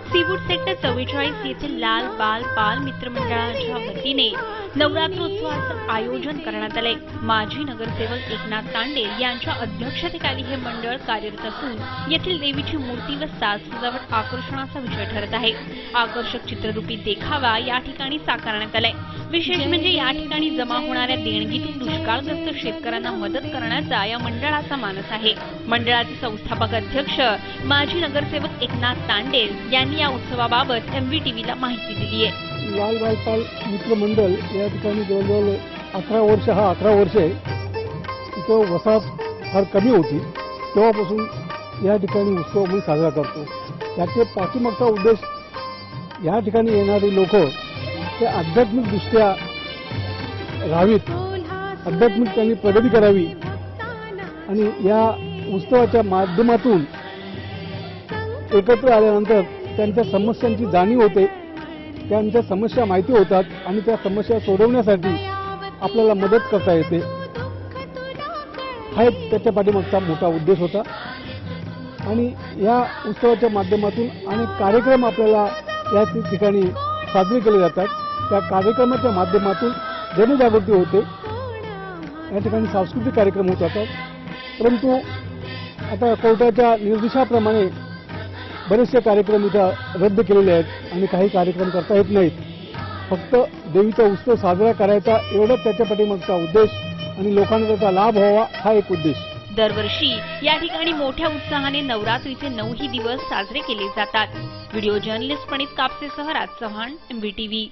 Seaweed sector 44 येथील लाल बाल बाल मित्रमंडळाच्या वतीने नवरात्रोत्सवाचं आयोजन करण्यात आले। माजी नगरसेवक एकनाथ तांडेल यांच्या अध्यक्षतेखाली हे मंडळ कार्यरत असून येथील देवीची मूर्ती व साज सजावट आकर्षणाचा विषय ठरत आहे। आकर्षक चित्ररूपी देखावा या ठिकाणी साकारण्यात आलाय। विशेष म्हणजे या ठिकाणी जमा होणाऱ्या देणगीतून दुष्काळग्रस्त शेतकऱ्यांना मदत करण्याचा या मंडळाचा मानस आहे। मंडळाचे संस्थापक अध्यक्ष माजी नगरसेवक एकनाथ तांडेल यांनी या उत्सवाबाबत MVTVला माहिती दिली आहे। लाल बाल बाल मित्रमंडळ या ठिकाणी जवळजवळ 11 वर्ष हा 11 वर्ष आहे। इथं वसाहत फार कमी होती, तेव्हापासून या ठिकाणी उत्सव मी साजरा करतो। त्याचे पाठीमागचा उद्देश या ठिकाणी येणारे लोक ते आध्यात्मिकदृष्ट्या राहावीत, आध्यात्मिक त्यांनी प्रगती करावी आणि या उत्सवाच्या माध्यमातून एकत्र आल्यानंतर त्यांच्या समस्यांची जाणीव होते, त्यांच्या समस्या माहिती होतात आणि त्या समस्या सोडवण्यासाठी आपल्याला मदत करता येते। हा एक त्याच्या पाठीमागचा मोठा उद्देश होता आणि या उत्सवाच्या माध्यमातून अनेक कार्यक्रम आपल्याला या ठिकाणी साजरे केले जातात। त्या कार्यक्रमाच्या माध्यमातून जनजागृती होते, या ठिकाणी सांस्कृतिक कार्यक्रम होत असतात। परंतु आता कोर्टाच्या निर्देशाप्रमाणे बरेचसे कार्यक्रम इथं रद्द केलेले आहेत आणि काही कार्यक्रम करता येत नाहीत। फक्त देवीचा उत्सव साजरा करायचा एवढाच त्याच्या पाठीमागचा उद्देश आणि लोकांना त्याचा लाभ व्हावा हा एक उद्देश। दरवर्षी या ठिकाणी मोठ्या उत्साहाने नवरात्रीचे 9 दिवस साजरे केले जातात। व्हिडिओ जर्नलिस्ट प्रणित कापसेसह राज चव्हाण, MVTV।